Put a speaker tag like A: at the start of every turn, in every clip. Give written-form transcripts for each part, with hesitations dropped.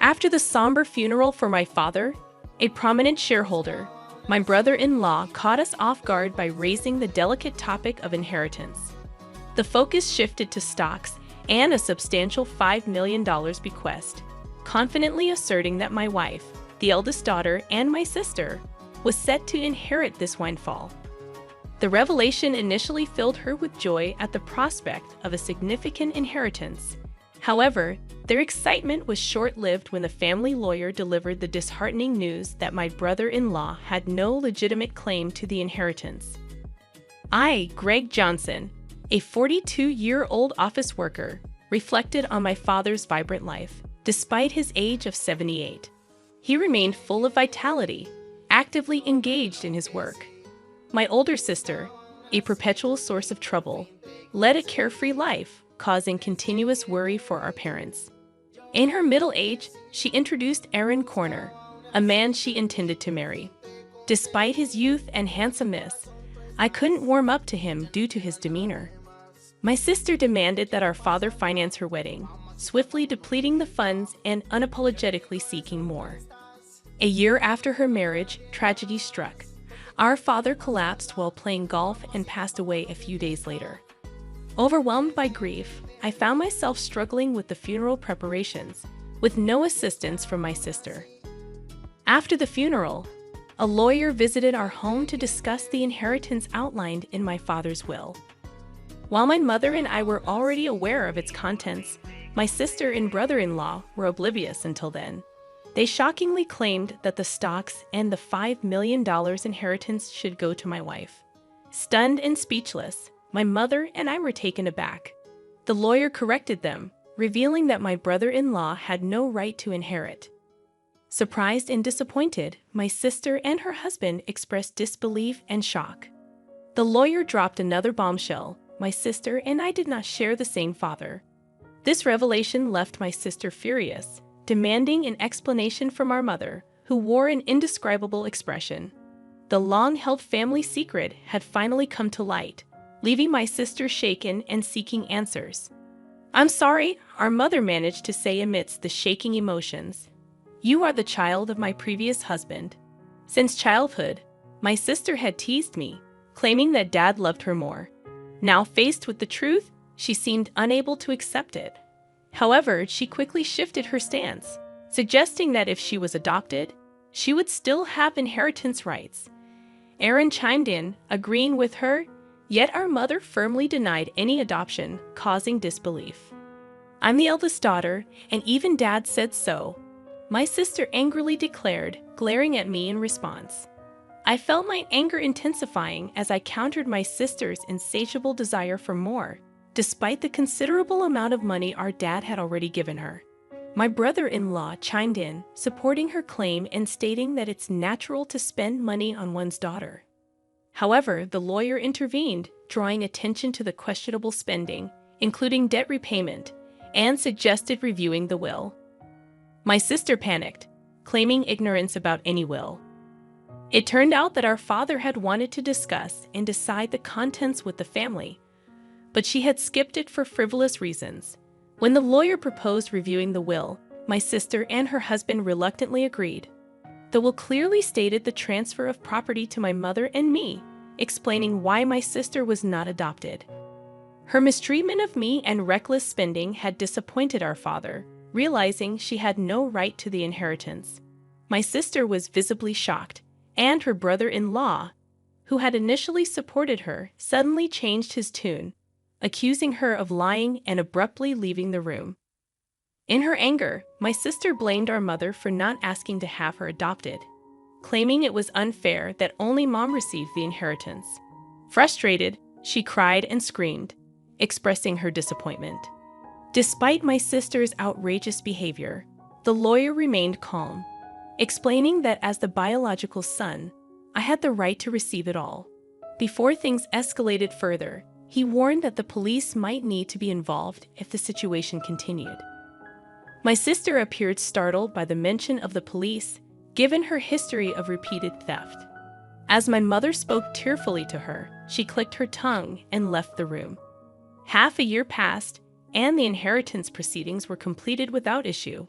A: After the somber funeral for my father, a prominent shareholder, my brother-in-law caught us off guard by raising the delicate topic of inheritance. The focus shifted to stocks and a substantial $5 million bequest, confidently asserting that my wife, the eldest daughter, and my sister was set to inherit this windfall. The revelation initially filled her with joy at the prospect of a significant inheritance. However, their excitement was short-lived when the family lawyer delivered the disheartening news that my brother-in-law had no legitimate claim to the inheritance. I, Greg Johnson, a 42-year-old office worker, reflected on my father's vibrant life, despite his age of 78. He remained full of vitality, actively engaged in his work. My older sister, a perpetual source of trouble, led a carefree life, causing continuous worry for our parents. In her middle age, she introduced Aaron Corner, a man she intended to marry. Despite his youth and handsomeness, I couldn't warm up to him due to his demeanor. My sister demanded that our father finance her wedding, swiftly depleting the funds and unapologetically seeking more. A year after her marriage, tragedy struck. Our father collapsed while playing golf and passed away a few days later. Overwhelmed by grief, I found myself struggling with the funeral preparations, with no assistance from my sister. After the funeral, a lawyer visited our home to discuss the inheritance outlined in my father's will. While my mother and I were already aware of its contents, my sister and brother-in-law were oblivious until then. They shockingly claimed that the stocks and the $5 million inheritance should go to my wife. Stunned and speechless, my mother and I were taken aback. The lawyer corrected them, revealing that my brother-in-law had no right to inherit. Surprised and disappointed, my sister and her husband expressed disbelief and shock. The lawyer dropped another bombshell: my sister and I did not share the same father. This revelation left my sister furious, demanding an explanation from our mother, who wore an indescribable expression. The long-held family secret had finally come to light, leaving my sister shaken and seeking answers. "I'm sorry," our mother managed to say amidst the shaking emotions. "You are the child of my previous husband." Since childhood, my sister had teased me, claiming that Dad loved her more. Now faced with the truth, she seemed unable to accept it. However, she quickly shifted her stance, suggesting that if she was adopted, she would still have inheritance rights. Aaron chimed in, agreeing with her, yet our mother firmly denied any adoption, causing disbelief. "I'm the eldest daughter, and even Dad said so," my sister angrily declared, glaring at me in response. I felt my anger intensifying as I countered my sister's insatiable desire for more, despite the considerable amount of money our dad had already given her. My brother-in-law chimed in, supporting her claim and stating that it's natural to spend money on one's daughter. However, the lawyer intervened, drawing attention to the questionable spending, including debt repayment, and suggested reviewing the will. My sister panicked, claiming ignorance about any will. It turned out that our father had wanted to discuss and decide the contents with the family, but she had skipped it for frivolous reasons. When the lawyer proposed reviewing the will, my sister and her husband reluctantly agreed. The will clearly stated the transfer of property to my mother and me, explaining why my sister was not adopted. Her mistreatment of me and reckless spending had disappointed our father, realizing she had no right to the inheritance. My sister was visibly shocked, and her brother-in-law, who had initially supported her, suddenly changed his tune, accusing her of lying and abruptly leaving the room. In her anger, my sister blamed our mother for not asking to have her adopted, claiming it was unfair that only Mom received the inheritance. Frustrated, she cried and screamed, expressing her disappointment. Despite my sister's outrageous behavior, the lawyer remained calm, explaining that as the biological son, I had the right to receive it all. Before things escalated further, he warned that the police might need to be involved if the situation continued. My sister appeared startled by the mention of the police, given her history of repeated theft. As my mother spoke tearfully to her, she clicked her tongue and left the room. Half a year passed, and the inheritance proceedings were completed without issue.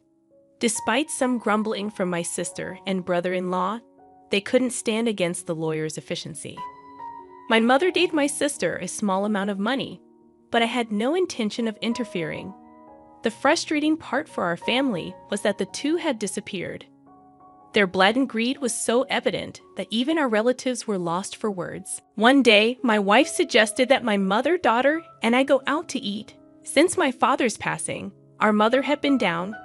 A: Despite some grumbling from my sister and brother-in-law, they couldn't stand against the lawyer's efficiency. My mother gave my sister a small amount of money, but I had no intention of interfering. The frustrating part for our family was that the two had disappeared. Their blatant greed was so evident that even our relatives were lost for words. One day, my wife suggested that my mother, daughter, and I go out to eat. Since my father's passing, our mother had been down,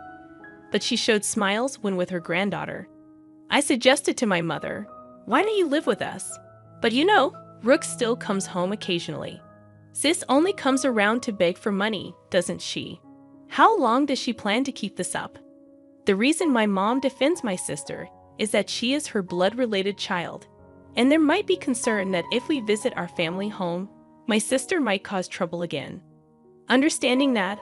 A: but she showed smiles when with her granddaughter. I suggested to my mother, "Why don't you live with us?" But you know, Rook still comes home occasionally. Sis only comes around to beg for money, doesn't she? How long does she plan to keep this up? The reason my mom defends my sister is that she is her blood-related child, and there might be concern that if we visit our family home, my sister might cause trouble again. Understanding that,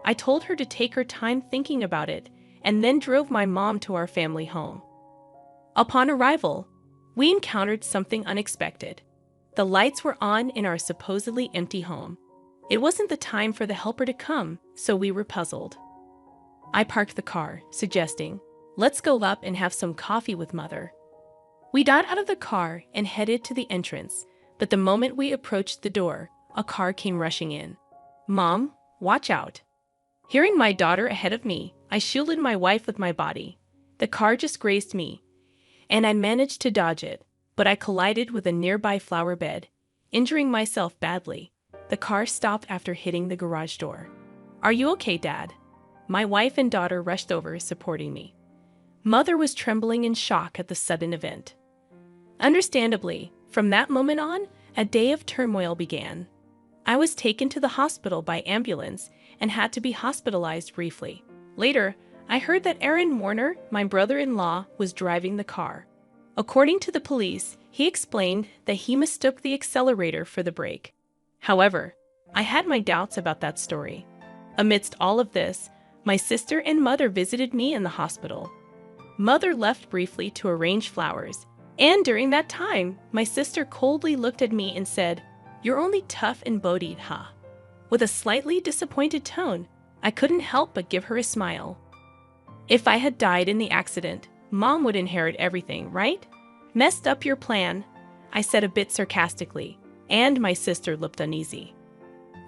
A: I told her to take her time thinking about it and then drove my mom to our family home. Upon arrival, we encountered something unexpected. The lights were on in our supposedly empty home. It wasn't the time for the helper to come, so we were puzzled. I parked the car, suggesting, "Let's go up and have some coffee with Mother." We got out of the car and headed to the entrance, but the moment we approached the door, a car came rushing in. "Mom, watch out." Hearing my daughter ahead of me, I shielded my wife with my body. The car just grazed me, and I managed to dodge it, but I collided with a nearby flower bed, injuring myself badly. The car stopped after hitting the garage door. "Are you okay, Dad?" My wife and daughter rushed over, supporting me. Mother was trembling in shock at the sudden event. Understandably, from that moment on, a day of turmoil began. I was taken to the hospital by ambulance and had to be hospitalized briefly. Later, I heard that Aaron Warner, my brother-in-law, was driving the car. According to the police, he explained that he mistook the accelerator for the brake. However, I had my doubts about that story. Amidst all of this, my sister and mother visited me in the hospital. Mother left briefly to arrange flowers, and during that time, my sister coldly looked at me and said, "You're only tough and bodied, huh?" With a slightly disappointed tone, I couldn't help but give her a smile. If I had died in the accident, Mom would inherit everything, right? "Messed up your plan," I said a bit sarcastically, and my sister looked uneasy.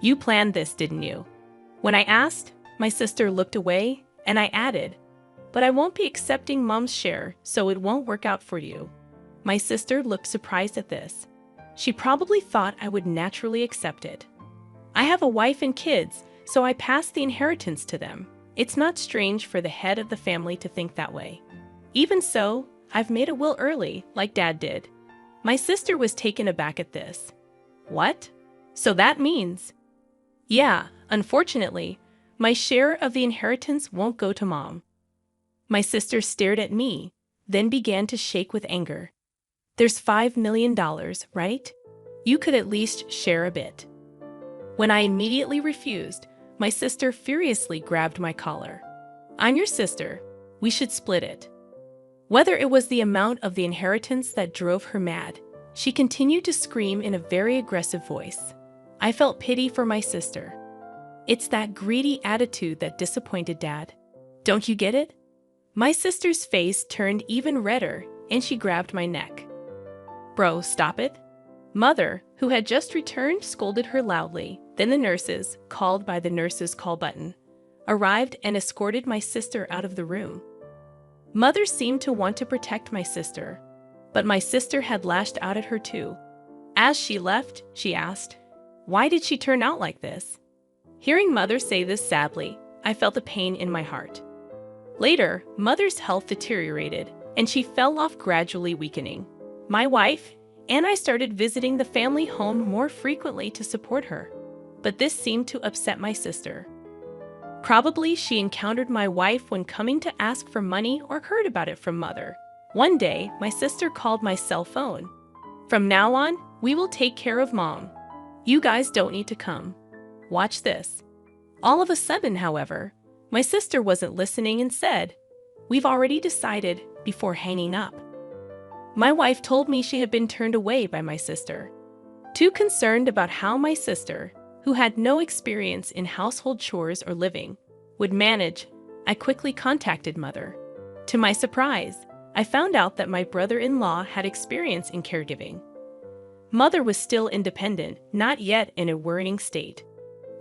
A: "You planned this, didn't you?" When I asked, my sister looked away, and I added, "But I won't be accepting Mom's share, so it won't work out for you." My sister looked surprised at this. She probably thought I would naturally accept it. I have a wife and kids, so I passed the inheritance to them. It's not strange for the head of the family to think that way. Even so, I've made a will early, like Dad did. My sister was taken aback at this. "What? So that means—" "Yeah, unfortunately, my share of the inheritance won't go to Mom." My sister stared at me, then began to shake with anger. "There's $5 million, right? You could at least share a bit." When I immediately refused, my sister furiously grabbed my collar. "I'm your sister. We should split it." Whether it was the amount of the inheritance that drove her mad, she continued to scream in a very aggressive voice. I felt pity for my sister. It's that greedy attitude that disappointed Dad. Don't you get it? My sister's face turned even redder, and she grabbed my neck. "Bro, stop it." Mother, who had just returned, scolded her loudly. Then the nurses, called by the nurses' call button, arrived and escorted my sister out of the room. Mother seemed to want to protect my sister, but my sister had lashed out at her too. As she left, she asked, "Why did she turn out like this?" Hearing Mother say this sadly, I felt a pain in my heart. Later, Mother's health deteriorated, and she fell off, gradually weakening. My wife and I started visiting the family home more frequently to support her, but this seemed to upset my sister. Probably she encountered my wife when coming to ask for money or heard about it from Mother. One day, my sister called my cell phone. "From now on, we will take care of Mom. You guys don't need to come. Watch this." All of a sudden, however, my sister wasn't listening and said, "We've already decided," before hanging up. My wife told me she had been turned away by my sister. Too concerned about how my sister, who had no experience in household chores or living, would manage, I quickly contacted Mother. To my surprise, I found out that my brother-in-law had experience in caregiving. Mother was still independent, not yet in a worrying state.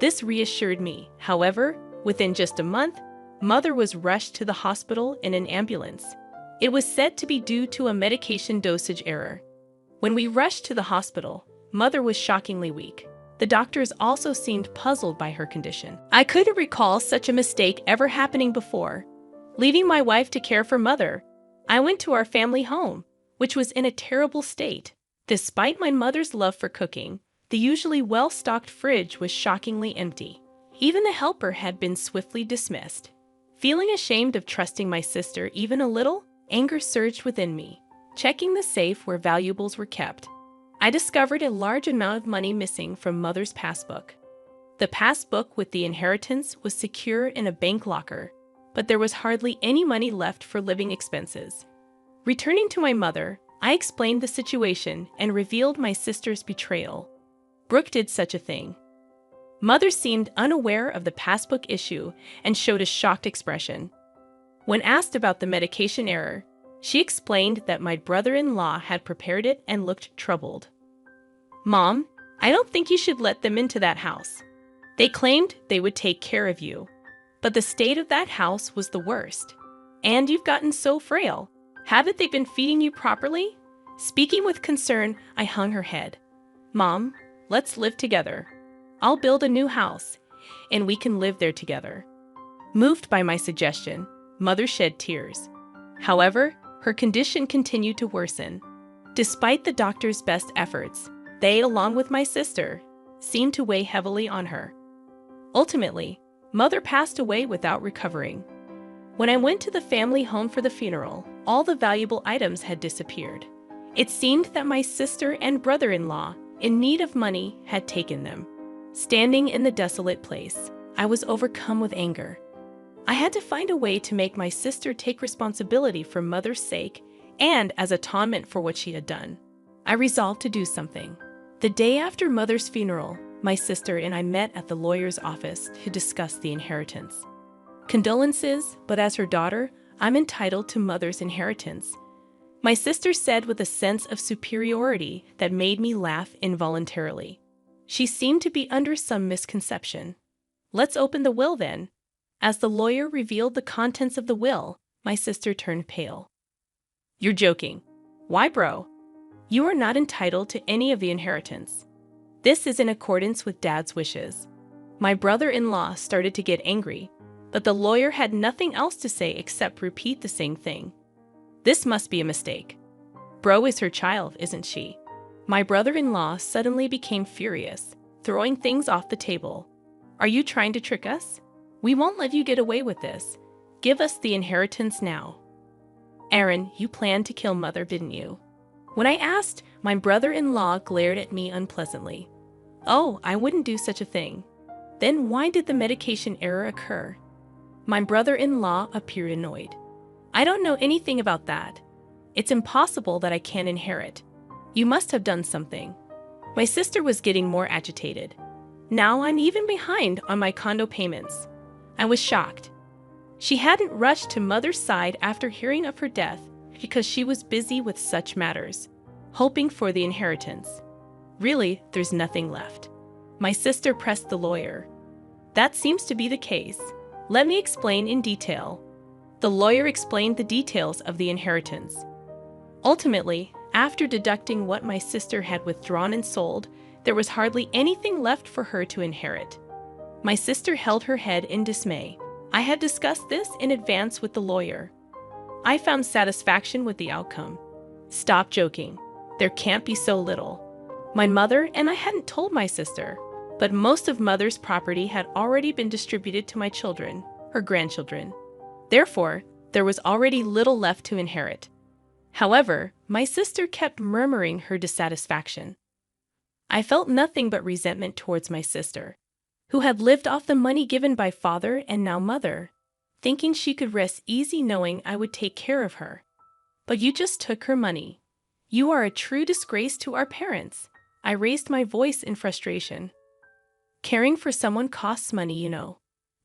A: This reassured me. However, within just a month, Mother was rushed to the hospital in an ambulance. It was said to be due to a medication dosage error. When we rushed to the hospital, Mother was shockingly weak. The doctors also seemed puzzled by her condition. I couldn't recall such a mistake ever happening before. Leaving my wife to care for Mother, I went to our family home, which was in a terrible state. Despite my mother's love for cooking, the usually well-stocked fridge was shockingly empty. Even the helper had been swiftly dismissed. Feeling ashamed of trusting my sister even a little, anger surged within me. Checking the safe where valuables were kept, I discovered a large amount of money missing from Mother's passbook. The passbook with the inheritance was secure in a bank locker, but there was hardly any money left for living expenses. Returning to my mother, I explained the situation and revealed my sister's betrayal. Brooke did such a thing. Mother seemed unaware of the passbook issue and showed a shocked expression. When asked about the medication error, she explained that my brother-in-law had prepared it and looked troubled. "Mom, I don't think you should let them into that house. They claimed they would take care of you, but the state of that house was the worst. And you've gotten so frail. Haven't they been feeding you properly?" Speaking with concern, I hung her head. "Mom, let's live together. I'll build a new house, and we can live there together." Moved by my suggestion, Mother shed tears. However, her condition continued to worsen. Despite the doctor's best efforts, they, along with my sister, seemed to weigh heavily on her. Ultimately, Mother passed away without recovering. When I went to the family home for the funeral, all the valuable items had disappeared. It seemed that my sister and brother-in-law, in need of money, had taken them. Standing in the desolate place, I was overcome with anger. I had to find a way to make my sister take responsibility for Mother's sake and as atonement for what she had done. I resolved to do something. The day after Mother's funeral, my sister and I met at the lawyer's office to discuss the inheritance. "Condolences, but as her daughter, I'm entitled to Mother's inheritance," my sister said with a sense of superiority that made me laugh involuntarily. She seemed to be under some misconception. "Let's open the will then." As the lawyer revealed the contents of the will, my sister turned pale. "You're joking. Why, bro? You are not entitled to any of the inheritance. This is in accordance with Dad's wishes." My brother-in-law started to get angry, but the lawyer had nothing else to say except repeat the same thing. "This must be a mistake. Bro is her child, isn't she?" My brother-in-law suddenly became furious, throwing things off the table. "Are you trying to trick us? We won't let you get away with this. Give us the inheritance now." "Aaron, you planned to kill Mother, didn't you?" When I asked, my brother-in-law glared at me unpleasantly. "Oh, I wouldn't do such a thing." "Then why did the medication error occur?" My brother-in-law appeared annoyed. "I don't know anything about that. It's impossible that I can't inherit. You must have done something." My sister was getting more agitated. "Now I'm even behind on my condo payments." I was shocked. She hadn't rushed to Mother's side after hearing of her death because she was busy with such matters, hoping for the inheritance. "Really, there's nothing left." My sister pressed the lawyer. "That seems to be the case. Let me explain in detail." The lawyer explained the details of the inheritance. Ultimately, after deducting what my sister had withdrawn and sold, there was hardly anything left for her to inherit. My sister held her head in dismay. I had discussed this in advance with the lawyer. I found satisfaction with the outcome. "Stop joking. There can't be so little." My mother and I hadn't told my sister, but most of Mother's property had already been distributed to my children, her grandchildren. Therefore, there was already little left to inherit. However, my sister kept murmuring her dissatisfaction. I felt nothing but resentment towards my sister, who had lived off the money given by Father and now Mother, thinking she could rest easy knowing I would take care of her. "But you just took her money. You are a true disgrace to our parents." I raised my voice in frustration. "Caring for someone costs money, you know.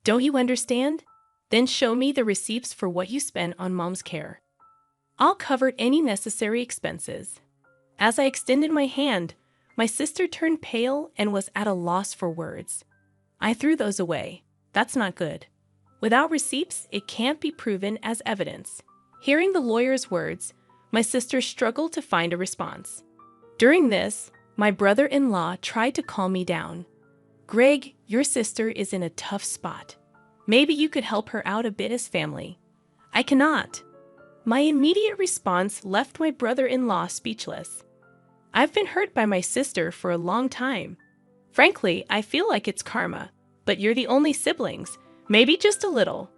A: Don't you understand? Then show me the receipts for what you spent on mom's care. I'll cover any necessary expenses. As I extended my hand, my sister turned pale and was at a loss for words. I threw those away. That's not good. Without receipts, it can't be proven as evidence. Hearing the lawyer's words, my sister struggled to find a response. During this, my brother-in-law tried to calm me down. Greg, your sister is in a tough spot. Maybe you could help her out a bit as family. I cannot. My immediate response left my brother-in-law speechless. I've been hurt by my sister for a long time. Frankly, I feel like it's karma, but you're the only siblings, maybe just a little.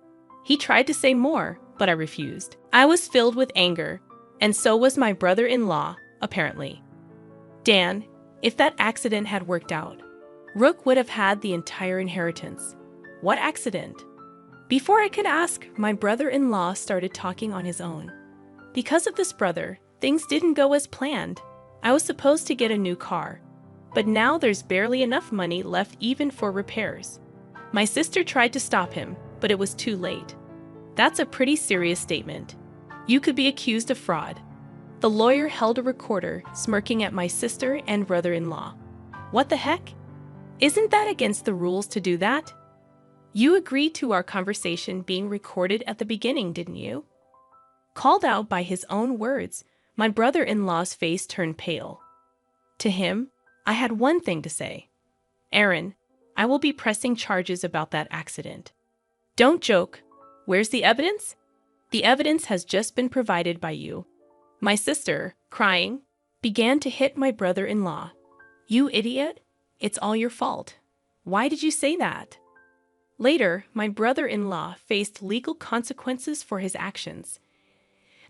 A: He tried to say more, but I refused. I was filled with anger, and so was my brother-in-law, apparently. Dan, if that accident had worked out, Rook would have had the entire inheritance. What accident? Before I could ask, my brother-in-law started talking on his own. Because of this brother, things didn't go as planned. I was supposed to get a new car, but now there's barely enough money left even for repairs. My sister tried to stop him, but it was too late. That's a pretty serious statement. You could be accused of fraud. The lawyer held a recorder, smirking at my sister and brother-in-law. What the heck? Isn't that against the rules to do that? You agreed to our conversation being recorded at the beginning, didn't you? Called out by his own words, my brother-in-law's face turned pale. To him, I had one thing to say. Aaron, I will be pressing charges about that accident. Don't joke. Where's the evidence? The evidence has just been provided by you. My sister, crying, began to hit my brother-in-law. You idiot! It's all your fault. Why did you say that? Later, my brother-in-law faced legal consequences for his actions.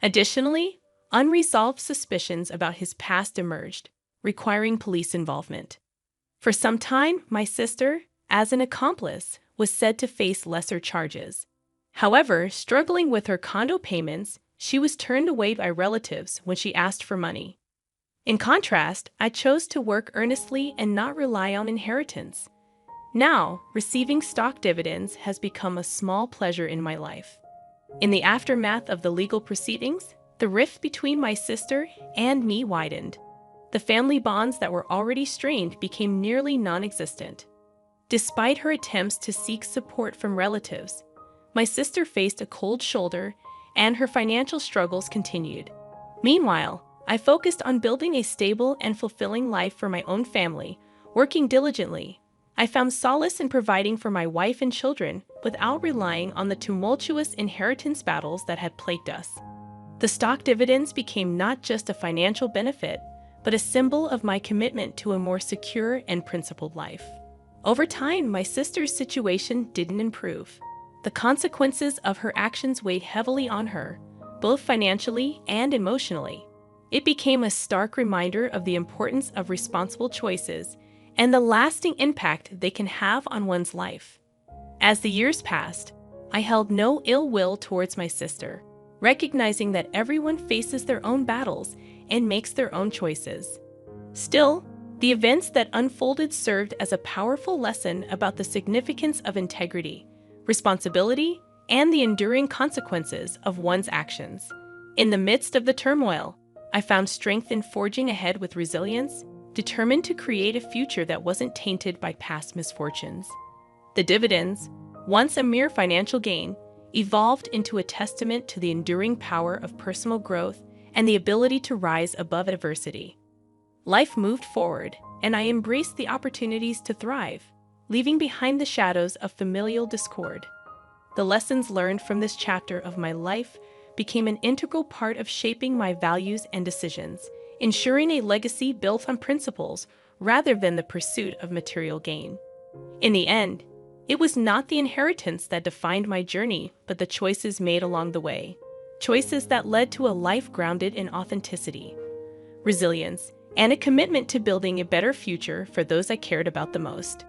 A: Additionally, unresolved suspicions about his past emerged, requiring police involvement. For some time, my sister, as an accomplice, was said to face lesser charges. However, struggling with her condo payments, she was turned away by relatives when she asked for money. In contrast, I chose to work earnestly and not rely on inheritance. Now, receiving stock dividends has become a small pleasure in my life. In the aftermath of the legal proceedings, the rift between my sister and me widened. The family bonds that were already strained became nearly non-existent. Despite her attempts to seek support from relatives, my sister faced a cold shoulder and her financial struggles continued. Meanwhile, I focused on building a stable and fulfilling life for my own family, working diligently. I found solace in providing for my wife and children without relying on the tumultuous inheritance battles that had plagued us. The stock dividends became not just a financial benefit, but a symbol of my commitment to a more secure and principled life. Over time, my sister's situation didn't improve. The consequences of her actions weighed heavily on her, both financially and emotionally. It became a stark reminder of the importance of responsible choices and the lasting impact they can have on one's life. As the years passed, I held no ill will towards my sister, recognizing that everyone faces their own battles and makes their own choices. Still, the events that unfolded served as a powerful lesson about the significance of integrity, responsibility, and the enduring consequences of one's actions. In the midst of the turmoil, I found strength in forging ahead with resilience, determined to create a future that wasn't tainted by past misfortunes. The dividends, once a mere financial gain, evolved into a testament to the enduring power of personal growth and the ability to rise above adversity. Life moved forward, and I embraced the opportunities to thrive, leaving behind the shadows of familial discord. The lessons learned from this chapter of my life became an integral part of shaping my values and decisions, ensuring a legacy built on principles rather than the pursuit of material gain. In the end, it was not the inheritance that defined my journey, but the choices made along the way. Choices that led to a life grounded in authenticity, resilience, and a commitment to building a better future for those I cared about the most.